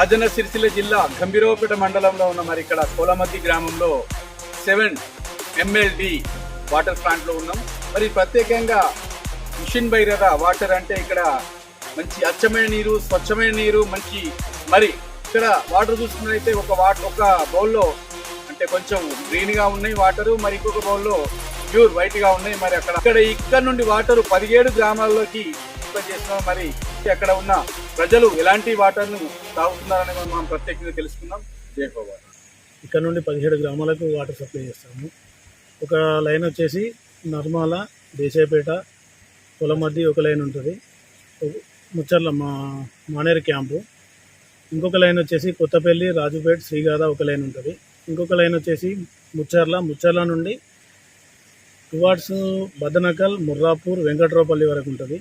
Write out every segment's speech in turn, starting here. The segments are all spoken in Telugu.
రాజన్న సిరిసిల్ల జిల్లా గంభీరావుపేట మండలంలో ఉన్న మరి ఇక్కడ కోలమద్ది గ్రామంలో 7 MLD వాటర్ ప్లాంట్ లో ఉన్నాం. మరి ప్రత్యేకంగా మిషన్ భగీరథ వాటర్ అంటే ఇక్కడ మంచి అచ్చమైన నీరు, స్వచ్ఛమైన నీరు, మంచి మరి ఇక్కడ వాటర్ చూసుకున్నట్లయితే ఒక బౌల్లో అంటే కొంచెం గ్రీన్ గా ఉన్నాయి వాటర్, మరి ఇంకొక బౌల్లో ప్యూర్ వైట్ గా ఉన్నాయి. మరి ఇక్కడ నుండి వాటర్ 17 గ్రామాల్లోకి చేస్తున్నాం. మరి అక్కడ ఉన్న ప్రజలు ఎలాంటి వాటర్ ను తాగుతున్నారని మనం ప్రత్యేకంగా తెలుసుకున్నాం. జయకోబాద్ ఇక్కడ నుండి 17 గ్రామాలకు వాటర్ సప్లై చేస్తాము. ఒక లైన్ వచ్చేసి నర్మాల, దేశాయపేట, పొలమద్ది ఒక లైన్ ఉంటుంది, ముచ్చర్ల మానేరు క్యాంపు. ఇంకొక లైన్ వచ్చేసి కొత్తపల్లి, రాజుపేట, శ్రీగాధ ఒక లైన్ ఉంటుంది. ఇంకొక లైన్ వచ్చేసి ముచ్చర్ల నుండి టువార్డ్స్ బద్దనకల్, ముర్రాపూర్, వెంకట్రావుపల్లి వరకు ఉంటుంది.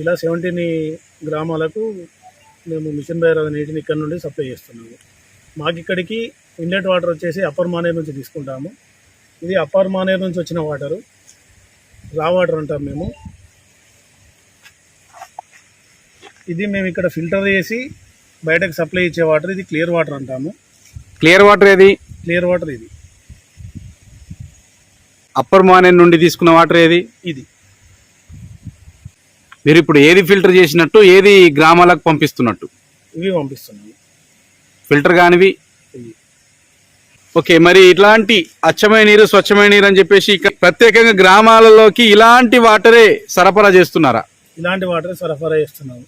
ఇలా 17 గ్రామాలకు మేము మిషన్ భగీరథ నీటిని ఇక్కడ నుండి సప్లై చేస్తున్నాము. మాకు ఇక్కడికి ఇన్లెట్ వాటర్ వచ్చేసి అప్పర్ మానేరు నుంచి తీసుకుంటాము. ఇది అప్పర్ మానేరు నుంచి వచ్చిన వాటరు, రా వాటర్ అంటాం మేము. ఇది మేము ఇక్కడ ఫిల్టర్ చేసి బయటకు సప్లై ఇచ్చే వాటర్, ఇది క్లియర్ వాటర్ అంటాము. క్లియర్ వాటర్ ఏది? క్లియర్ వాటర్ ఇది. అప్పర్ మానేరు నుండి తీసుకున్న వాటర్ ఏది? ఇది. మీరు ఇప్పుడు ఏది ఫిల్టర్ చేసినట్టు, ఏది గ్రామాలకు పంపిస్తున్నట్టు? ఇవి పంపిస్తున్నాము, ఫిల్టర్ కానివి. ఓకే, మరి ఇట్లాంటి అచ్చమైన నీరు, స్వచ్ఛమైన నీరు అని చెప్పేసి ఇక్కడ ప్రత్యేకంగా గ్రామాలలోకి ఇలాంటి వాటరే సరఫరా చేస్తున్నారా? ఇలాంటి వాటర్ సరఫరా చేస్తున్నాము.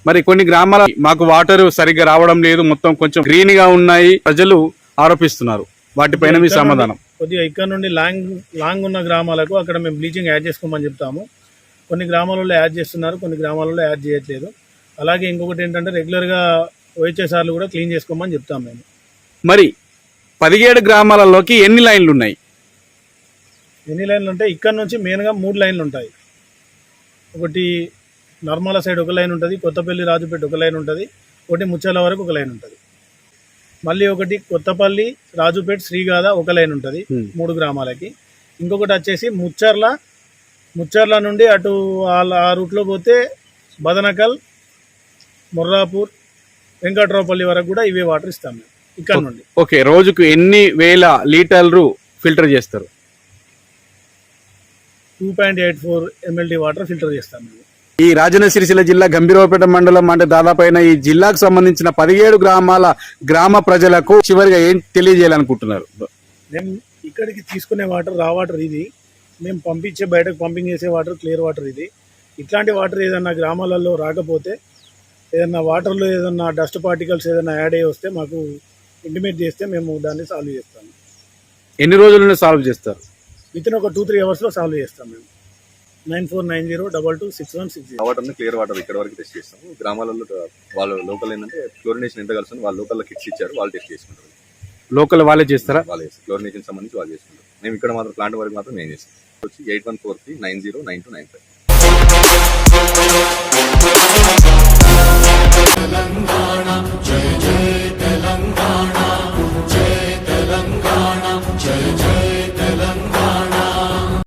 మరి కొన్ని గ్రామాల మాకు వాటర్ సరిగ్గా రావడం లేదు, మొత్తం కొంచెం గ్రీన్ గా ఉన్నాయి ప్రజలు ఆరోపిస్తున్నారు. వాటిపైన మీ సమాధానం? కొద్దిగా ఇక్కడ నుండి లాంగ్ ఉన్న గ్రామాలకు అక్కడ మేము బ్లీచింగ్ యాడ్ చేసుకోమని చెప్తాము. కొన్ని గ్రామాలలో యాడ్ చేస్తున్నారు, కొన్ని గ్రామాలలో యాడ్ చేయట్లేదు. అలాగే ఇంకొకటి ఏంటంటే రెగ్యులర్గా ఓహెచ్ఎస్ఆర్లు కూడా క్లీన్ చేసుకోమని చెప్తాం మేము. మరి 17 గ్రామాలలోకి ఎన్ని లైన్లు ఉన్నాయి? ఎన్ని లైన్లు ఉంటాయి? ఇక్కడ నుంచి మెయిన్గా 3 లైన్లు ఉంటాయి. ఒకటి నర్మల సైడ్ ఒక లైన్ ఉంటుంది, కొత్తపల్లి, రాజుపేట ఒక లైన్ ఉంటుంది, ఒకటి ముచ్చాల వరకు ఒక లైన్ ఉంటుంది. మళ్ళీ ఒకటి కొత్తపల్లి, రాజుపేట, శ్రీగాధ ఒక లైన్ ఉంటుంది 3 గ్రామాలకి. ఇంకొకటి వచ్చేసి ముచ్చర్ల నుండి అటు ఆ రూట్లో పోతే బదనకల్, ముర్రాపూర్, వెంకట్రావుపల్లి వరకు కూడా ఇవే వాటర్ ఇస్తాం మేము ఇక్కడ నుండి. ఓకే, రోజుకు ఎన్ని వేల లీటర్లు ఫిల్టర్ చేస్తారు? 2.84 MLD వాటర్ ఫిల్టర్ చేస్తాం మేము. ఈ రాజన్న సిరిసిల్ల జిల్లా గంభీరావుపేట మండలం అంటే దాదాపైన ఈ జిల్లాకు సంబంధించిన 17 గ్రామ ప్రజలకు చివరిగా ఏం తెలియజేయాలనుకుంటున్నారు? మేము ఇక్కడికి తీసుకునే వాటర్ రా వాటర్ ఇది, మేము బయటకు పంపింగ్ చేసే వాటర్ క్లియర్ వాటర్ ఇది. ఇట్లాంటి వాటర్ ఏదన్నా గ్రామాలలో రాకపోతే, ఏదన్నా వాటర్లో ఏదన్నా డస్ట్ పార్టికల్స్ ఏదైనా యాడ్ అయ్యి వస్తే మాకు ఇంటిమేట్ చేస్తే మేము దాన్ని సాల్వ్ చేస్తాము. ఎన్ని రోజుల్లో సాల్వ్ చేస్తారు? విత్ ఇన్ ఒక 2-3 అవర్స్లో సాల్వ్ చేస్తాం మేము. 9490226160. వాటర్ని క్లియర్ వాటర్ ఇక్కడ వరకు టెస్ట్ చేస్తాము. గ్రామాలలో వాళ్ళు లోకల్ ఏంటంటే క్లోరినేషన్ ఎంత కలుస్తుంది, వాళ్ళు లోకల్లో కిట్స్ ఇచ్చారు, వాళ్ళు టెస్ట్ చేసుకుంటారు. లోకల్ వాళ్ళే చేస్తారా? వాళ్ళు చేస్తారు, క్లోరినేషన్ సంబంధించి వాళ్ళు చేసుకుంటారు. మేము ఇక్కడ మాత్రం ప్లాంట్ వరకు మాత్రం మేము చేస్తాం. వచ్చి 8143909295.